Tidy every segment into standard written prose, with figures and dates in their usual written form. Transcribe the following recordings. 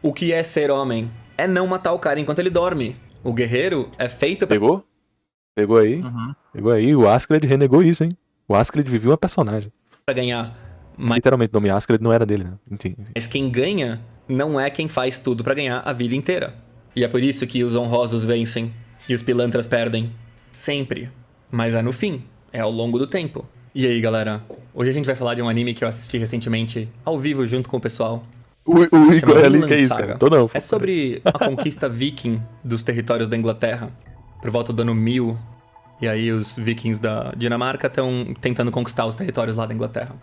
O que é ser homem? É não matar o cara enquanto ele dorme. O guerreiro é feito pra... Pegou? Pegou aí? Uhum. Pegou aí. O Askeladd renegou isso, hein? O Askeladd vivia uma personagem. pra ganhar. Literalmente, o nome Askeladd não era dele, né? Enfim. Mas quem ganha não é quem faz tudo pra ganhar a vida inteira. E é por isso que os honrosos vencem e os pilantras perdem. Sempre. Mas é no fim. É ao longo do tempo. E aí, galera? Hoje a gente vai falar de um anime que eu assisti recentemente, ao vivo, junto com o pessoal. O Igor Chama ali, Vinland que é isso, Saga. cara? Tô não. É sobre a conquista viking dos territórios da Inglaterra. Por volta do ano 1000. E aí os vikings da Dinamarca estão tentando conquistar os territórios lá da Inglaterra.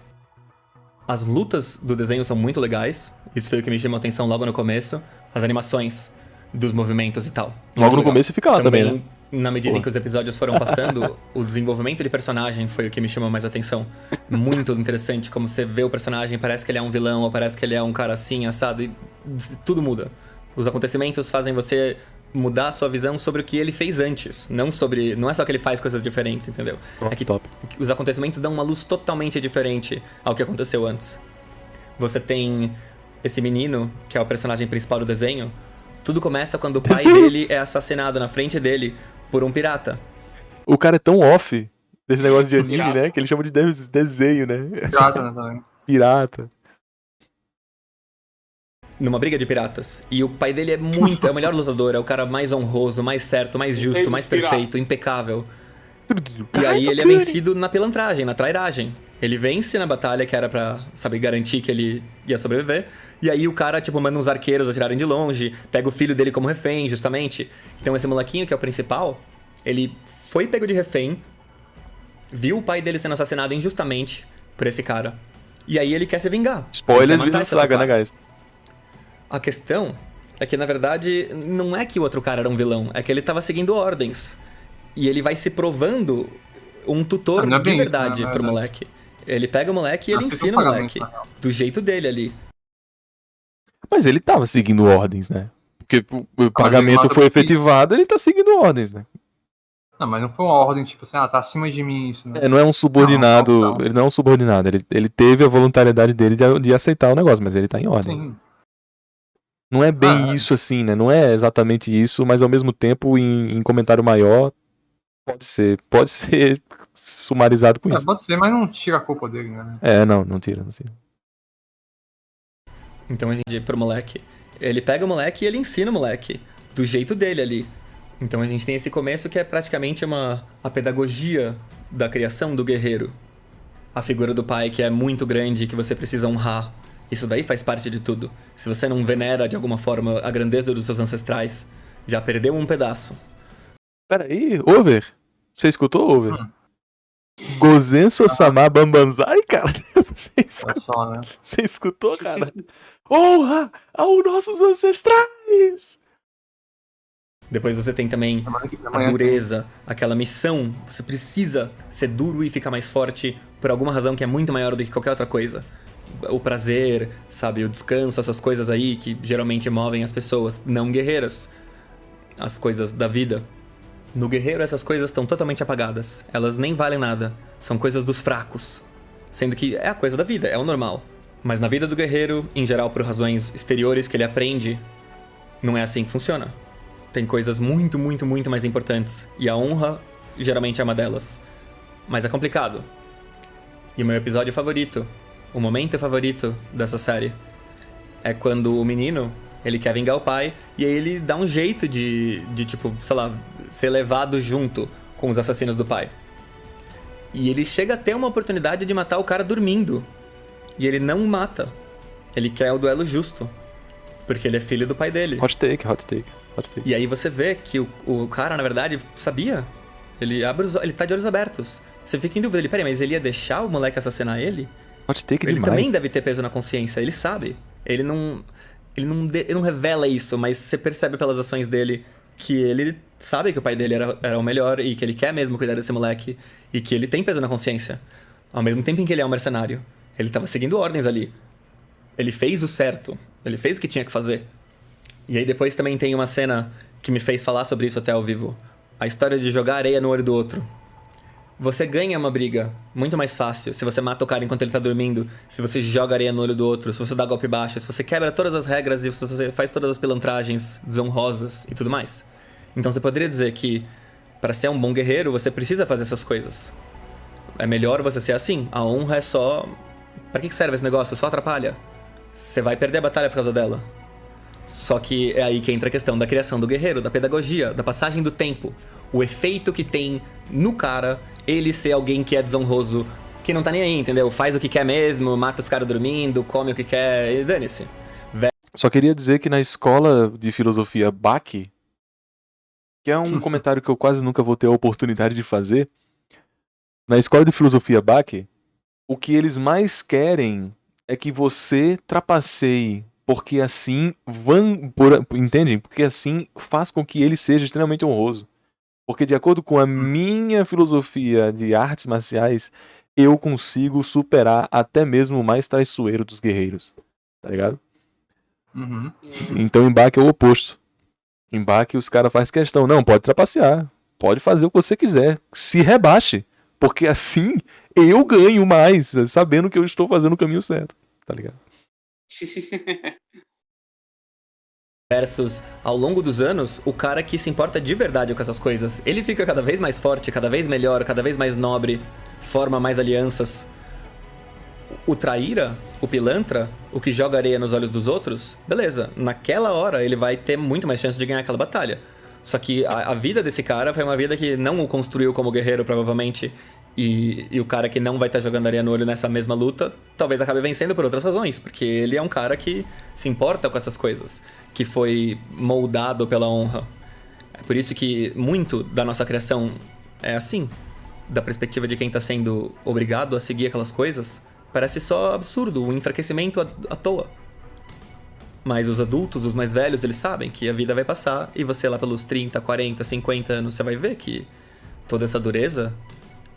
As lutas do desenho são muito legais. Isso foi o que me chamou a atenção logo no começo. As animações dos movimentos e tal. Muito Logo no legal. começo fica lá também, né? Na medida Pô. em que os episódios foram passando, o desenvolvimento de personagem foi o que me chamou mais atenção. Muito interessante, como você vê o personagem, parece que ele é um vilão, ou parece que ele é um cara assim, assado, e tudo muda. Os acontecimentos fazem você mudar a sua visão sobre o que ele fez antes. Não é só que ele faz coisas diferentes, entendeu? É que Top. os acontecimentos dão uma luz totalmente diferente ao que aconteceu antes. Você tem esse menino, que é o personagem principal do desenho. Tudo começa quando o pai dele é assassinado na frente dele por um pirata. O cara é tão off desse negócio de anime, Pirata. né? Que ele chama de desenho, né? Pirata, né, também. Pirata. Numa briga de piratas. E o pai dele é o melhor lutador, é o cara mais honroso, mais certo, mais justo, mais perfeito, impecável. E aí ele é vencido na pilantragem, na trairagem. Ele vence na batalha que era pra, sabe, garantir que ele ia sobreviver. E aí o cara, tipo, manda uns arqueiros atirarem de longe, pega o filho dele como refém, justamente. Então esse molequinho, que é o principal, ele foi pego de refém, viu o pai dele sendo assassinado injustamente por esse cara. E aí ele quer se vingar. Spoilers Ele quer matar Vinland esse outro Saga, né, cara. guys? A questão é que, na verdade, não é que o outro cara era um vilão, é que ele tava seguindo ordens. E ele vai se provando um tutor Não é de bem isso, verdade né? pro moleque. Ele pega o moleque e ele Aceita o ensina o pagamento, moleque. na real. Do jeito dele ali. Mas ele tava seguindo ordens, né? Porque o ele pagamento mata foi tudo isso. efetivado, ele tá seguindo ordens, né? Não, mas não foi uma ordem, tipo assim, tá acima de mim isso, né? É, não é um subordinado. Não, não. Ele não é um subordinado. Ele teve a voluntariedade dele de aceitar o negócio, mas ele tá em ordem. Sim. Não é bem Ah, isso assim, né? Não é exatamente isso, mas ao mesmo tempo, em comentário maior, pode ser sumarizado com isso. pode ser, mas não tira a culpa dele, né? É, não tira, não tira. Então a gente, pro moleque, ele pega o moleque e ele ensina o moleque. Do jeito dele ali. Então a gente tem esse começo que é praticamente a pedagogia da criação do guerreiro. A figura do pai que é muito grande, que você precisa honrar. Isso daí faz parte de tudo. Se você não venera de alguma forma a grandeza dos seus ancestrais, já perdeu um pedaço. Peraí, Over? Você escutou, Over? Gozen Sosama Bambanzai, cara? Olha só, né? Você escutou, cara? Honra aos nossos ancestrais! Depois você tem também a Amanhã dureza, aquela missão. Você precisa ser duro e ficar mais forte por alguma razão que é muito maior do que qualquer outra coisa. O prazer, sabe, o descanso, essas coisas aí que geralmente movem as pessoas não guerreiras. As coisas da vida. No guerreiro essas coisas estão totalmente apagadas. Elas nem valem nada. São coisas dos fracos. Sendo que é a coisa da vida, é o normal. Mas na vida do guerreiro, em geral por razões exteriores que ele aprende, não é assim que funciona. Tem coisas muito, muito, muito mais importantes. E a honra geralmente é uma delas. Mas é complicado. E o meu episódio favorito, o momento favorito dessa série, é quando o menino, ele quer vingar o pai, e aí ele dá um jeito de tipo, sei lá, ser levado junto com os assassinos do pai. E ele chega a ter uma oportunidade de matar o cara dormindo. E ele não mata. Ele quer o duelo justo. Porque ele é filho do pai dele. Hot take, hot take, hot take. E aí você vê que o cara, na verdade, sabia. Ele tá de olhos abertos. Você fica em dúvida, peraí, mas ele ia deixar o moleque assassinar ele? Hot take Ele demais. também deve ter peso na consciência, ele sabe. Ele não revela isso, mas você percebe pelas ações dele que ele sabe que o pai dele era o melhor e que ele quer mesmo cuidar desse moleque e que ele tem peso na consciência. Ao mesmo tempo em que ele é um mercenário. Ele tava seguindo ordens ali. Ele fez o certo. Ele fez o que tinha que fazer. E aí depois também tem uma cena que me fez falar sobre isso até ao vivo. A história de jogar areia no olho do outro. Você ganha uma briga muito mais fácil se você mata o cara enquanto ele tá dormindo, se você joga areia no olho do outro, se você dá golpe baixo, se você quebra todas as regras e se você faz todas as pilantragens desonrosas e tudo mais. Então você poderia dizer que para ser um bom guerreiro você precisa fazer essas coisas. É melhor você ser assim. A honra é só... Pra que serve esse negócio? Só atrapalha. Você vai perder a batalha por causa dela. Só que é aí que entra a questão da criação do guerreiro, da pedagogia, da passagem do tempo. O efeito que tem no cara ele ser alguém que é desonroso, que não tá nem aí, entendeu? Faz o que quer mesmo, mata os caras dormindo, come o que quer e dane-se. Só queria dizer que na escola de filosofia Bach, que é um comentário que eu quase nunca vou ter a oportunidade de fazer, na escola de filosofia Bach, o que eles mais querem é que você trapaceie, porque assim entendem? Porque assim faz com que ele seja extremamente honroso. Porque de acordo com a minha filosofia de artes marciais, eu consigo superar até mesmo o mais traiçoeiro dos guerreiros. Tá ligado? Uhum. Então em Bach é o oposto. Em Bach os caras fazem questão. Não, pode trapacear. Pode fazer o que você quiser. Se rebaixe. Porque assim eu ganho mais, sabendo que eu estou fazendo o caminho certo. Tá ligado? Versus, ao longo dos anos, o cara que se importa de verdade com essas coisas, ele fica cada vez mais forte, cada vez melhor, cada vez mais nobre, forma mais alianças. O traíra, o pilantra, o que joga areia nos olhos dos outros, beleza, naquela hora ele vai ter muito mais chance de ganhar aquela batalha. Só que a vida desse cara foi uma vida que não o construiu como guerreiro, provavelmente, e o cara que não vai estar jogando areia no olho nessa mesma luta, talvez acabe vencendo por outras razões, porque ele é um cara que se importa com essas coisas, que foi moldado pela honra. É por isso que muito da nossa criação é assim, da perspectiva de quem está sendo obrigado a seguir aquelas coisas, parece só absurdo, um enfraquecimento à toa. Mas os adultos, os mais velhos, eles sabem que a vida vai passar e você lá pelos 30, 40, 50 anos, você vai ver que toda essa dureza,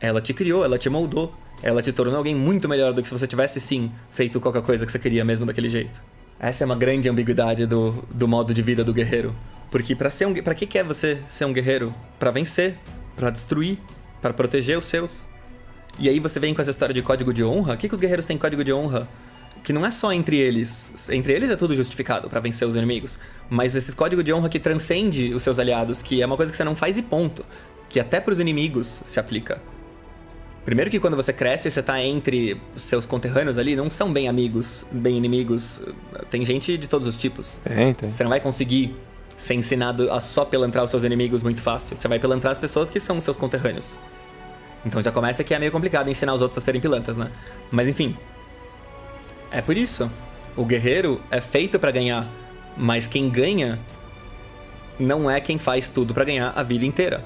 ela te criou, ela te moldou, ela te tornou alguém muito melhor do que se você tivesse, sim, feito qualquer coisa que você queria mesmo daquele jeito. Essa é uma grande ambiguidade do modo de vida do guerreiro. Porque pra que é você ser um guerreiro? Pra vencer, pra destruir, pra proteger os seus. E aí você vem com essa história de código de honra. O que os guerreiros têm código de honra? Que não é só entre eles. Entre eles é tudo justificado pra vencer os inimigos. Mas esse código de honra que transcende os seus aliados, que é uma coisa que você não faz e ponto. Que até pros inimigos se aplica. Primeiro que quando você cresce, você tá entre seus conterrâneos ali, não são bem amigos, bem inimigos. Tem gente de todos os tipos. Tem. Você não vai conseguir ser ensinado a só pilantrar os seus inimigos muito fácil. Você vai pilantrar as pessoas que são seus conterrâneos. Então já começa que é meio complicado ensinar os outros a serem pilantras, né? Mas enfim. É por isso. O guerreiro é feito pra ganhar. Mas quem ganha não é quem faz tudo pra ganhar a vida inteira.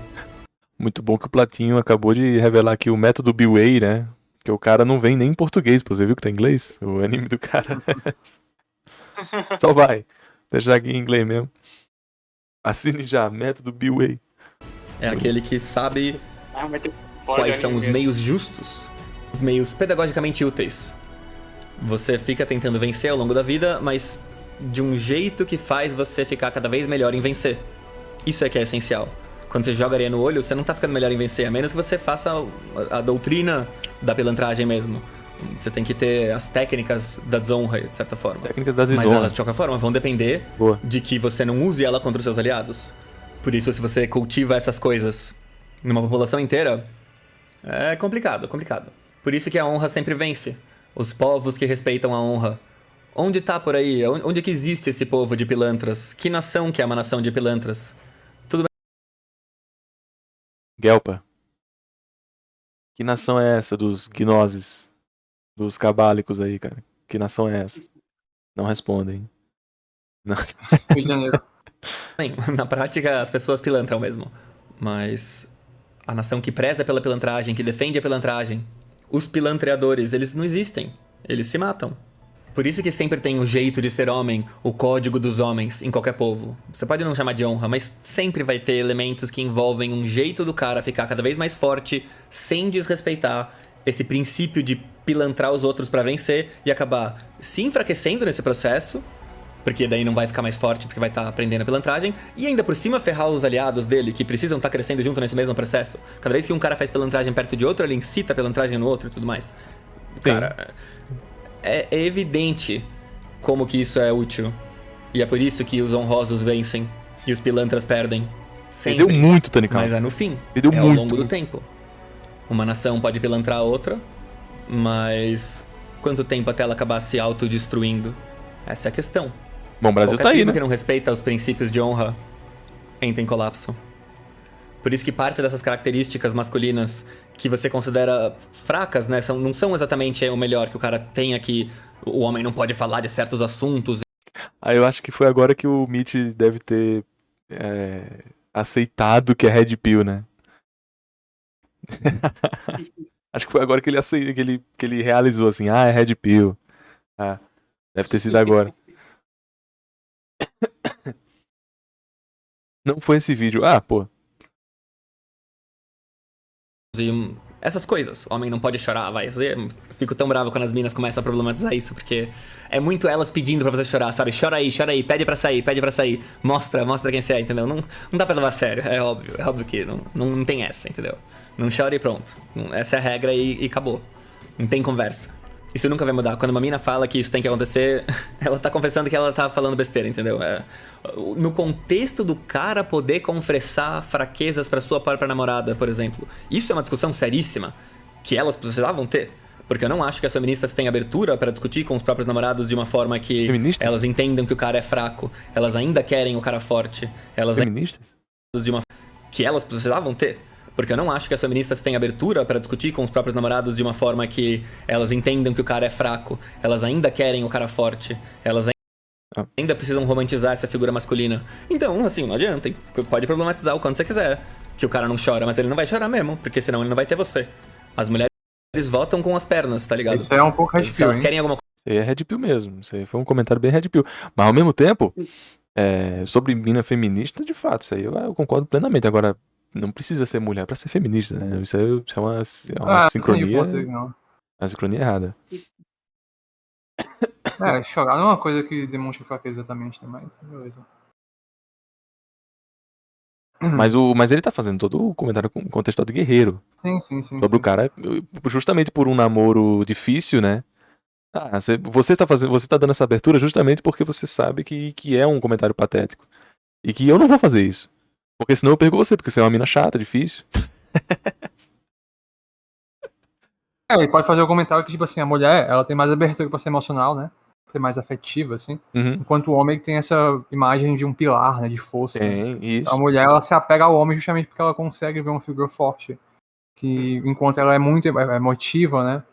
Muito bom que o Platinho acabou de revelar aqui o método B-Way, né? Que o cara não vem nem em português, pô. Você viu que tá em inglês? O anime do cara. Só vai. Deixar aqui em inglês mesmo. Assine já, método B-Way. É aquele que sabe quais são os meios justos, os meios pedagogicamente úteis. Você fica tentando vencer ao longo da vida, mas de um jeito que faz você ficar cada vez melhor em vencer. Isso é que é essencial. Quando você joga areia no olho, você não tá ficando melhor em vencer, a menos que você faça a doutrina da pilantragem mesmo. Você tem que ter as técnicas da desonra, de certa forma. Técnicas da desonra. Mas elas, de qualquer forma, vão depender Boa. de que você não use ela contra os seus aliados. Por isso, se você cultiva essas coisas numa população inteira, é complicado. Por isso que a honra sempre vence. Os povos que respeitam a honra. Onde tá por aí? Onde que existe esse povo de pilantras? Que nação que é uma nação de pilantras? Gelpa. Que nação é essa dos gnoses? Dos cabálicos aí, cara? Que nação é essa? Não respondem. Não. Rio de Janeiro. Bem, na prática, as pessoas pilantram mesmo. Mas a nação que preza pela pilantragem, que defende a pilantragem, os pilantreadores, eles não existem. Eles se matam. Por isso que sempre tem o jeito de ser homem, o código dos homens em qualquer povo. Você pode não chamar de honra, mas sempre vai ter elementos que envolvem um jeito do cara ficar cada vez mais forte, sem desrespeitar esse princípio de pilantrar os outros pra vencer e acabar se enfraquecendo nesse processo, Porque daí não vai ficar mais forte, porque vai estar aprendendo a pilantragem. E ainda por cima ferrar os aliados dele, que precisam estar crescendo junto nesse mesmo processo. Cada vez que um cara faz pilantragem perto de outro, ele incita a pilantragem no outro e tudo mais. Cara, é evidente como que isso é útil. E é por isso que os honrosos vencem e os pilantras perdem. Sempre. Perdeu muito, Tanical. Mas é no fim. Perdeu é muito. ao longo do tempo. Uma nação pode pilantrar a outra, mas quanto tempo até ela acabar se autodestruindo? Essa é a questão. Bom, o Brasil Qualquer tá aí, tribo né? que não respeita os princípios de honra entra em colapso. Por isso que parte dessas características masculinas que você considera fracas, né, não são exatamente o melhor que o cara tem aqui. O homem não pode falar de certos assuntos. Aí eu acho que foi agora que o Mitch deve ter aceitado que é Red Pill, né? Acho que foi agora que ele aceitou, que ele realizou assim, é Red Pill. Ah, deve ter sido agora. Não foi esse vídeo. Ah, pô. E essas coisas. Homem não pode chorar, vai. Eu fico tão bravo quando as minas começam a problematizar isso, porque é muito elas pedindo pra você chorar, sabe? Chora aí, pede pra sair. Mostra quem você é, entendeu? Não dá pra levar a sério, é óbvio que não tem essa, entendeu? Não chora e pronto. Essa é a regra e acabou. Não tem conversa. Isso nunca vai mudar. Quando uma mina fala que isso tem que acontecer, ela tá confessando que ela tá falando besteira, entendeu? No contexto do cara poder confessar fraquezas pra sua própria namorada, por exemplo. Isso é uma discussão seríssima que elas precisavam ter. Porque eu não acho que as feministas têm abertura pra discutir com os próprios namorados de uma forma que Feministas? elas entendam que o cara é fraco. Elas ainda querem o cara forte. Feministas? Que elas precisavam ter. Porque eu não acho que as feministas têm abertura pra discutir com os próprios namorados de uma forma que elas entendam que o cara é fraco. Elas ainda querem o cara forte. Elas ainda precisam romantizar essa figura masculina. Então, assim, não adianta. Pode problematizar o quanto você quiser. Que o cara não chora, mas ele não vai chorar mesmo. Porque senão ele não vai ter você. As mulheres votam com as pernas, tá ligado? Isso é um pouco Red Se Pill, elas hein? querem alguma Isso aí é Red Pill mesmo. Isso aí foi um comentário bem Red Pill. Mas ao mesmo tempo, sobre mina feminista, de fato, isso aí eu concordo plenamente. Agora, não precisa ser mulher pra ser feminista, né? Isso é uma Não sincronia. entendi o ponto dele, não. Uma sincronia errada. Chorar não é uma coisa que demonstra fraqueza exatamente, né? Mas beleza. Mas ele tá fazendo todo o comentário contextual de guerreiro. Sim. Sobre o cara, justamente por um namoro difícil, né? Você tá dando essa abertura justamente porque você sabe que é um comentário patético. E que eu não vou fazer isso. Porque senão eu perco você, porque você é uma mina chata, difícil. Ele pode fazer o comentário que, tipo assim, a mulher, ela tem mais abertura pra ser emocional, né? Ser mais afetiva, assim. Uhum. Enquanto o homem tem essa imagem de um pilar, né? De força. Tem, isso. A mulher, ela se apega ao homem justamente porque ela consegue ver uma figura forte. Que, enquanto ela é muito emotiva, né?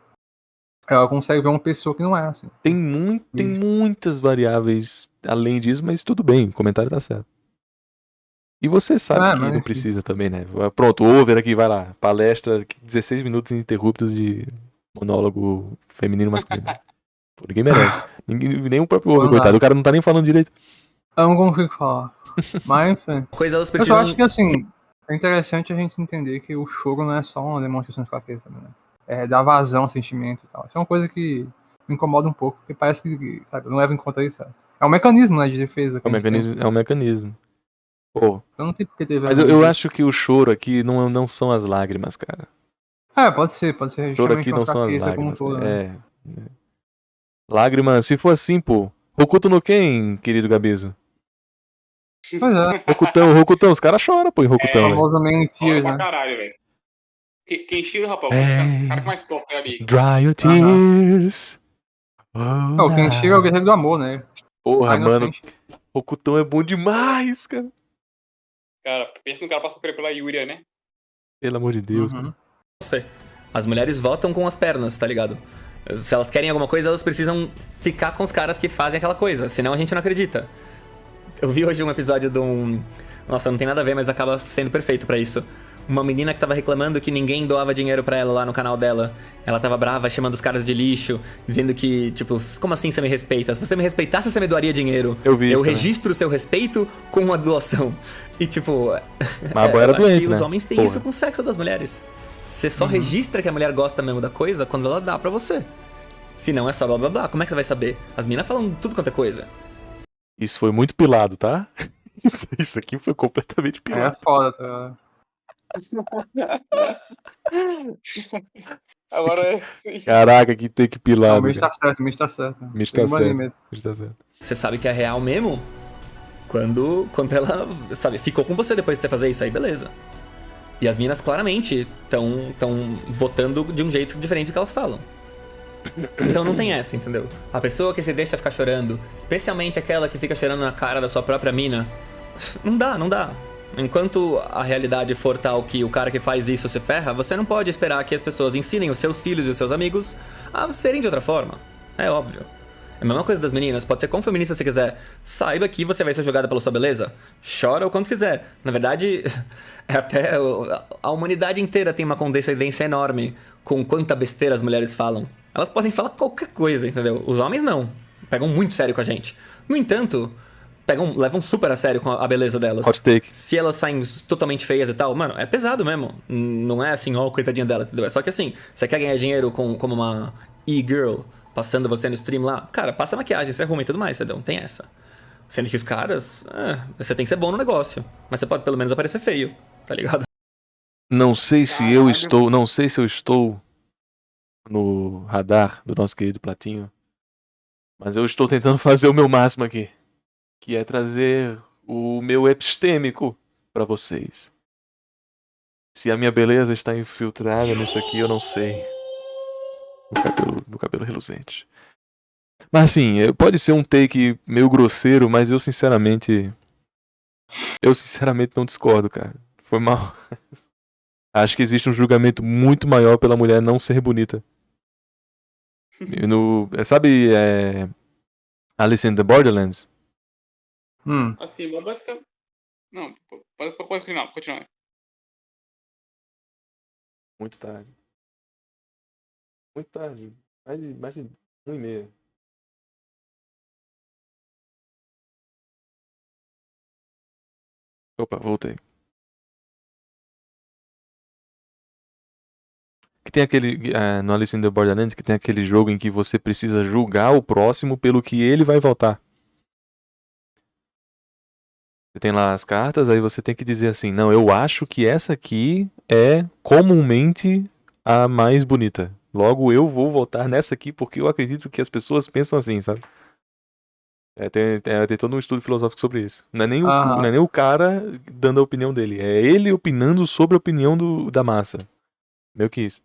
Ela consegue ver uma pessoa que não é, assim. Tem muitas variáveis além disso, mas tudo bem, o comentário tá certo. E você sabe que mas não enfim. precisa também, né? Pronto, over aqui, vai lá. Palestra, 16 minutos ininterruptos de monólogo feminino e masculino. Pô, ninguém merece. Nem o próprio over, Não coitado. dá. O cara não tá nem falando direito. Eu não consigo falar. Mas, enfim. coisa, elas Eu só precisam... acho que, assim, é interessante a gente entender que o choro não é só uma demonstração de fraqueza, né? É dar vazão a sentimentos e tal. Isso é uma coisa que me incomoda um pouco, porque parece que, sabe, eu não levo em conta isso, sabe? É um mecanismo, né, de defesa. Que É um a gente tem. mecanismo. É um mecanismo. Pô, Então não tem por que ter mas vergonha eu disso. acho que o choro aqui não são as lágrimas, cara. Pode ser O choro justamente aqui uma não são as fraqueza como um lágrimas. todo, né? Lágrima, se for assim, pô. Hokuto no Ken, querido Gabizo. Pois é, Rokutão, os caras choram, pô, em o Rokutão, velho. famoso Man Olha Tears, pra né? caralho, velho. Kenshiro, rapaz, Ei. o cara que mais toca ali. Dry your tears. Oh, O Kenshiro é o guerreiro do amor, né? Porra, A mano. inocente. Rokutão é bom demais, cara. Cara, pensa no cara passando pela Yuria, né? Pelo amor de Deus, Uhum. mano. você. As mulheres votam com as pernas, tá ligado? Se elas querem alguma coisa, elas precisam ficar com os caras que fazem aquela coisa, senão a gente não acredita. Eu vi hoje um episódio de um... Nossa, não tem nada a ver, mas acaba sendo perfeito pra isso. Uma menina que tava reclamando que ninguém doava dinheiro pra ela lá no canal dela. Ela tava brava, chamando os caras de lixo, dizendo que, tipo, como assim você me respeita? Se você me respeitasse, você me doaria dinheiro. Eu vi isso também. registro o seu respeito com uma doação. E, tipo... Mas a boia era eu acho doente, que né? os homens têm Porra. isso com o sexo das mulheres. Você só registra que a mulher gosta mesmo da coisa quando ela dá pra você. Se não, é só blá blá blá. Como é que você vai saber? As meninas falam tudo quanto é coisa. Isso foi muito pilado, tá? Isso aqui foi completamente É pilado. foda, tá ligado? Agora, Caraca, que take Não, pilado. o Mitch Cara. tá certo, o Mitch tá certo. Mitch Tem tá que banir certo. mesmo. Mitch tá certo. Você sabe que é real mesmo quando ela, sabe, ficou com você depois de você fazer isso aí, beleza. E as minas claramente estão votando de um jeito diferente do que elas falam. Então não tem essa, entendeu? A pessoa que se deixa ficar chorando, especialmente aquela que fica chorando na cara da sua própria mina, não dá, não dá. Enquanto a realidade for tal que o cara que faz isso se ferra, você não pode esperar que as pessoas ensinem os seus filhos e os seus amigos a serem de outra forma. É óbvio. É a mesma coisa das meninas, pode ser quão feminista você quiser. Saiba que você vai ser julgada pela sua beleza. Chora o quanto quiser. Na verdade, até a humanidade inteira tem uma condescendência enorme com quanta besteira as mulheres falam. Elas podem falar qualquer coisa, entendeu? Os homens não. Pegam muito sério com a gente. No entanto, levam super a sério com a beleza delas. Hot take. Se elas saem totalmente feias e tal, mano, é pesado mesmo. Não é assim, ó, coitadinha delas, entendeu? É só que assim, você quer ganhar dinheiro como uma e-girl, passando você no stream lá, cara, passa maquiagem, você arruma e tudo mais, entendeu? Não tem essa. Sendo que os caras, você tem que ser bom no negócio. Mas você pode pelo menos aparecer feio, tá ligado? Não sei se eu estou. Não sei se eu estou no radar do nosso querido Platinho. Mas eu estou tentando fazer o meu máximo aqui. Que é trazer o meu epistêmico pra vocês. Se a minha beleza está infiltrada nisso aqui, eu não sei. Meu cabelo reluzente. Mas assim, pode ser um take meio grosseiro, mas eu sinceramente não discordo, cara. Foi mal. Acho que existe um julgamento muito maior pela mulher não ser bonita. Sabe, Alice in the Borderlands? assim, mas basicamente. Não, pode continuar. Muito tarde. Muito tarde. Mais de 1h30. Opa, voltei. Que tem aquele. No Alice in the Borderlands, que tem aquele jogo em que você precisa julgar o próximo pelo que ele vai votar. Você tem lá as cartas, aí você tem que dizer assim: não, eu acho que essa aqui é comumente a mais bonita. Logo eu vou votar nessa aqui porque eu acredito que as pessoas pensam assim, sabe? Tem todo um estudo filosófico sobre isso. Não é nem o cara dando a opinião dele, é ele opinando sobre a opinião da massa. Meio que isso.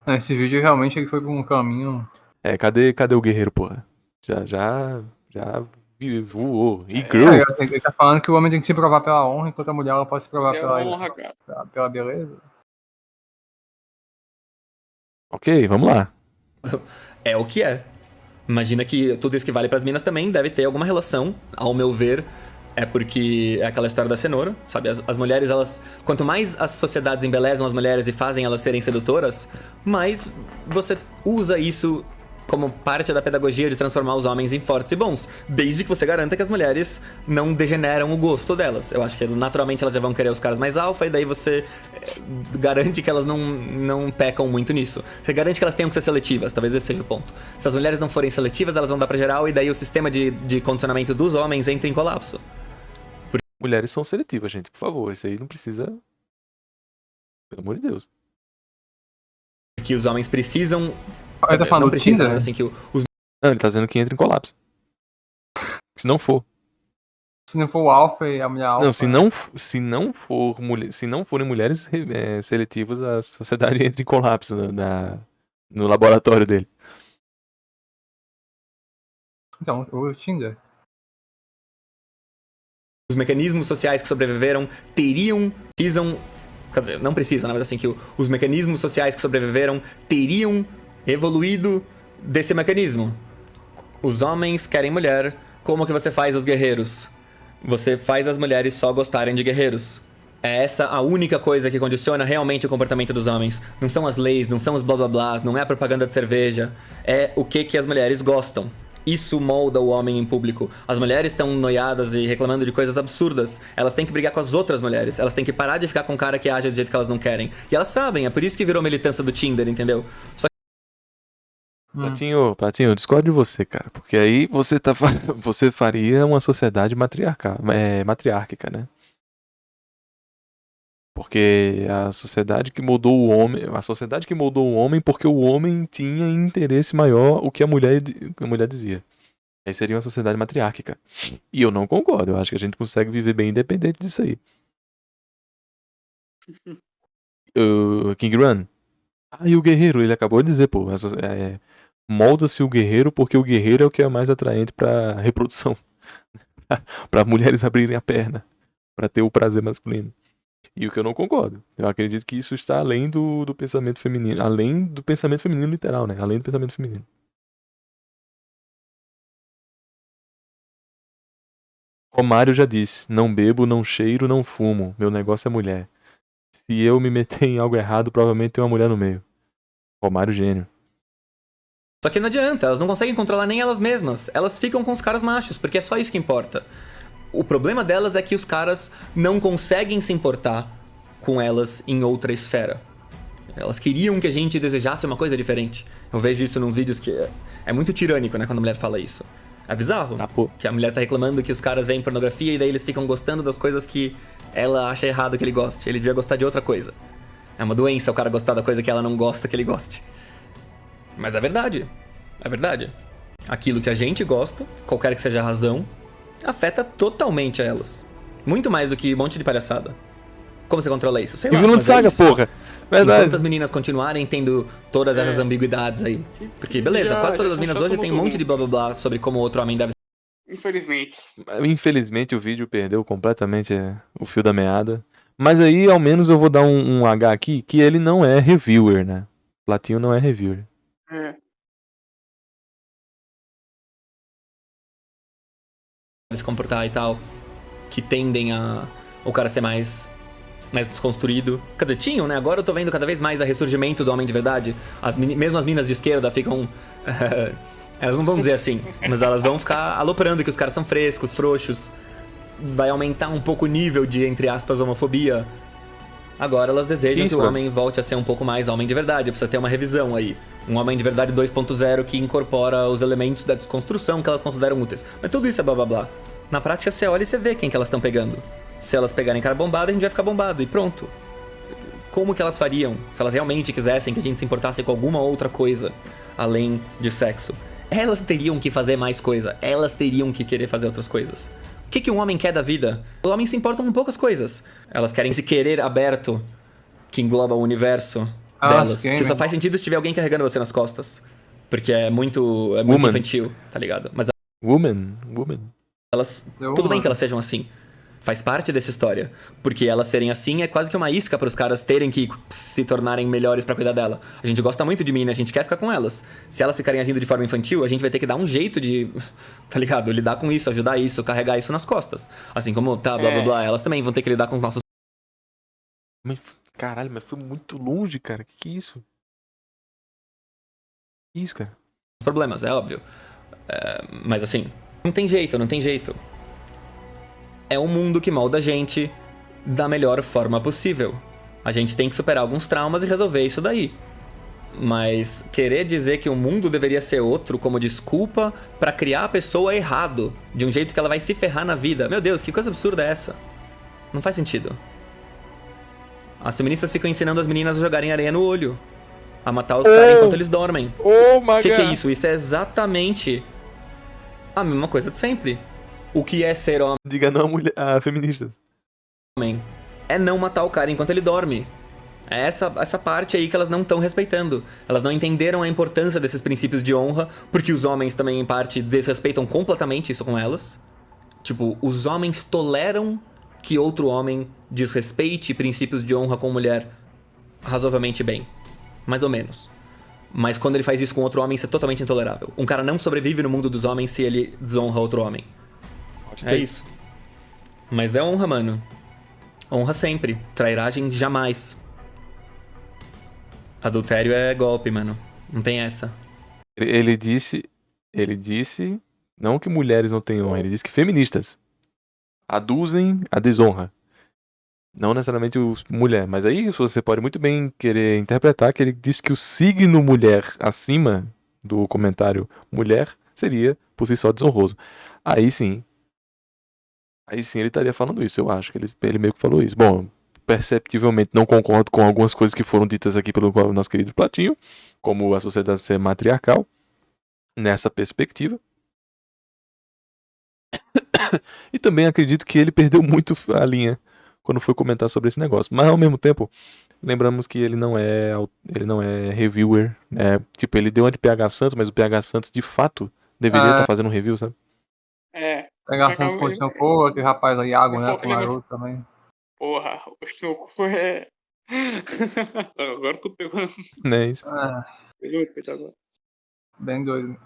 Esse vídeo realmente ele foi por um caminho. Cadê o guerreiro, porra? Já voou. E girl. Assim, ele tá falando que o homem tem que se provar pela honra, enquanto a mulher ela pode se provar É pela, honra, cara. pela beleza. Ok, vamos lá. É o que é. Imagina que tudo isso que vale pras minas também deve ter alguma relação, ao meu ver. É porque é aquela história da cenoura, sabe? As mulheres, elas... Quanto mais as sociedades embelezam as mulheres e fazem elas serem sedutoras, mais você usa isso como parte da pedagogia de transformar os homens em fortes e bons. Desde que você garanta que as mulheres não degeneram o gosto delas. Eu acho que naturalmente elas já vão querer os caras mais alfa, e daí você garante que elas não pecam muito nisso. Você garante que elas tenham que ser seletivas, talvez esse seja o ponto. Se as mulheres não forem seletivas, elas vão dar pra geral, e daí o sistema de condicionamento dos homens entra em colapso. Mulheres são seletivas, gente, por favor. Isso aí não precisa. Pelo amor de Deus. Que os homens precisam. Ele tá falando não do precisam, Tinder? mas assim, que Não, ele tá dizendo que entra em colapso. Se não for. Se não for o alfa e a mulher alfa. Não, se não forem mulheres seletivas, a sociedade entra em colapso no laboratório dele. Então, o Tinder. os mecanismos sociais que sobreviveram precisam. Quer dizer, não precisam, na verdade, assim, que os mecanismos sociais que sobreviveram teriam evoluído desse mecanismo. Os homens querem mulher, como que você faz os guerreiros? Você faz as mulheres só gostarem de guerreiros. É essa a única coisa que condiciona realmente o comportamento dos homens. Não são as leis, não são os blá blá blás, não é a propaganda de cerveja. É o que as mulheres gostam. Isso molda o homem em público. As mulheres estão noiadas e reclamando de coisas absurdas. Elas têm que brigar com as outras mulheres. Elas têm que parar de ficar com um cara que age do jeito que elas não querem. E elas sabem, é por isso que virou militância do Tinder, entendeu? Só Platinho, eu discordo de você, cara. Porque aí você faria uma sociedade matriárquica, né? Porque a sociedade que moldou o homem porque o homem tinha interesse maior o que a mulher dizia. Aí seria uma sociedade matriárquica. E eu não concordo, eu acho que a gente consegue viver bem independente disso aí. King Run. E o guerreiro, ele acabou de dizer, pô, molda-se o guerreiro porque o guerreiro é o que é mais atraente pra reprodução. Pra mulheres abrirem a perna, pra ter o prazer masculino. E o que eu não concordo. Eu acredito que isso está além do pensamento feminino. Além do pensamento feminino literal, né? Além do pensamento feminino. Romário já disse: não bebo, não cheiro, não fumo. Meu negócio é mulher. Se eu me meter em algo errado, provavelmente tem uma mulher no meio. Romário gênio. Só que não adianta, elas não conseguem controlar nem elas mesmas. Elas ficam com os caras machos, porque é só isso que importa. O problema delas é que os caras não conseguem se importar com elas em outra esfera. Elas queriam que a gente desejasse uma coisa diferente. Eu vejo isso nos vídeos que é muito tirânico, né, quando a mulher fala isso. É bizarro, que a mulher tá reclamando que os caras veem pornografia e daí eles ficam gostando das coisas que ela acha errado que ele goste. Ele devia gostar de outra coisa. É uma doença o cara gostar da coisa que ela não gosta que ele goste. Mas é verdade. É verdade. Aquilo que a gente gosta, qualquer que seja a razão, afeta totalmente a elas. Muito mais do que um monte de palhaçada. Como você controla isso? Sei lá, Vilão de mas Saga, é isso. porra. Verdade. Enquanto as meninas continuarem tendo todas essas ambiguidades aí. Porque, beleza, quase todas as meninas hoje tem um monte de blá blá blá sobre como outro homem deve ser. Infelizmente. Infelizmente o vídeo perdeu completamente o fio da meada. Mas aí, ao menos, eu vou dar um H aqui, que ele não é reviewer, né? Platinho não é reviewer. Se comportar e tal, que tendem a o cara ser mais desconstruído. Quer dizer, tinham, né? Agora eu tô vendo cada vez mais a ressurgimento do homem de verdade. Mesmo as minas de esquerda ficam... elas não vão dizer assim, mas elas vão ficar aloprando que os caras são frescos, frouxos. Vai aumentar um pouco o nível de, entre aspas, homofobia. Agora elas desejam que o homem volte a ser um pouco mais homem de verdade. Precisa ter uma revisão aí. Um homem de verdade 2.0 que incorpora os elementos da desconstrução que elas consideram úteis. Mas tudo isso é blá blá blá. Na prática, você olha e você vê quem que elas estão pegando. Se elas pegarem cara bombada, a gente vai ficar bombado e pronto. Como que elas fariam se elas realmente quisessem que a gente se importasse com alguma outra coisa além de sexo? Elas teriam que fazer mais coisa. Elas teriam que querer fazer outras coisas. O que um homem quer da vida? O homem se importa com poucas coisas. Elas querem esse querer aberto que engloba o universo delas. Que só faz sentido se tiver alguém carregando você nas costas. Porque é muito infantil, tá ligado? Mas Woman. elas... Tudo bem que elas sejam assim. Faz parte dessa história. Porque elas serem assim é quase que uma isca para os caras terem que se tornarem melhores pra cuidar dela. A gente gosta muito de mim, né? A gente quer ficar com elas. Se elas ficarem agindo de forma infantil, a gente vai ter que dar um jeito de, tá ligado? Lidar com isso, ajudar isso, carregar isso nas costas. Assim como blá blá blá, elas também vão ter que lidar com os nossos... Caralho, mas foi muito longe, cara. Que é isso? Que isso, cara? problemas, é óbvio. Mas assim, não tem jeito. É um mundo que molda a gente da melhor forma possível. A gente tem que superar alguns traumas e resolver isso daí. Mas querer dizer que o mundo deveria ser outro como desculpa pra criar a pessoa errado, de um jeito que ela vai se ferrar na vida. Meu Deus, que coisa absurda é essa? Não faz sentido. As feministas ficam ensinando as meninas a jogarem areia no olho, a matar os caras enquanto eles dormem. O que é isso? Isso é exatamente a mesma coisa de sempre. O que é ser homem? Diga não a feministas. É não matar o cara enquanto ele dorme. É essa parte aí que elas não estão respeitando. Elas não entenderam a importância desses princípios de honra, porque os homens também, em parte, desrespeitam completamente isso com elas. Tipo, os homens toleram que outro homem desrespeite princípios de honra com mulher razoavelmente bem. Mais ou menos. Mas quando ele faz isso com outro homem, isso é totalmente intolerável. Um cara não sobrevive no mundo dos homens se ele desonra outro homem. É isso. Mas é honra, mano. Honra sempre. Trairagem jamais. Adultério é golpe, mano. Não tem essa. Ele disse não que mulheres não têm honra, ele disse que feministas aduzem a desonra. Não necessariamente mulher, mas aí você pode muito bem querer interpretar que ele disse que o signo mulher acima do comentário mulher seria, por si só, desonroso. Aí sim ele estaria falando isso, eu acho que ele meio que falou isso. Bom, perceptivelmente não concordo com algumas coisas que foram ditas aqui pelo nosso querido Platinho, como a sociedade ser matriarcal, nessa perspectiva. E também acredito que ele perdeu muito a linha quando foi comentar sobre esse negócio. Mas ao mesmo tempo, lembramos que ele não é reviewer, né? Tipo, ele deu uma de PH Santos, mas o PH Santos de fato deveria estar fazendo um review, sabe? É. Pegar Santos continua, pô, aquele rapaz aí, Iago, né? Foca, Com o Naruto também. Porra, o Shinoku é. Agora tu pegou. Né, isso. Pegou agora. Bem doido.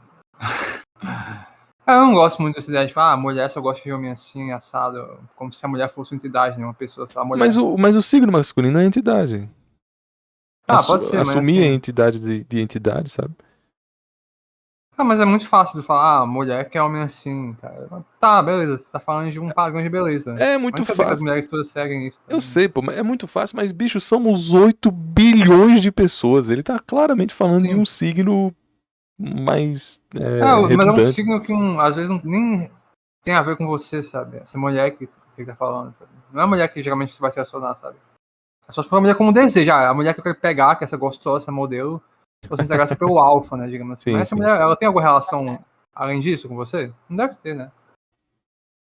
Eu não gosto muito dessa ideia de falar, mulher só gosta de homem assim, assado, como se a mulher fosse uma entidade, né? Uma pessoa só, a mulher. Mas o signo masculino é entidade. Pode ser, mas assumir assim... a entidade de entidade, sabe? Mas é muito fácil de falar, mulher que é homem assim, tá? Tá, beleza, você tá falando de um padrão de beleza. É muito Mas que as fácil. mulheres todas seguem isso. Eu sei, pô, mas é muito fácil, mas bicho, somos 8 bilhões de pessoas. Ele tá claramente falando de um signo mais mas é um redundante. signo que às vezes nem tem a ver com você, sabe? Essa mulher que tá falando, sabe? Não é a mulher que geralmente você vai se relacionar, sabe? É só se for a mulher como deseja. A mulher que eu quero pegar, que é essa gostosa, essa modelo, você interessa pelo alfa, né? Digamos assim. Sim, Mas essa mulher, ela tem alguma relação além disso com você? Não deve ter, né?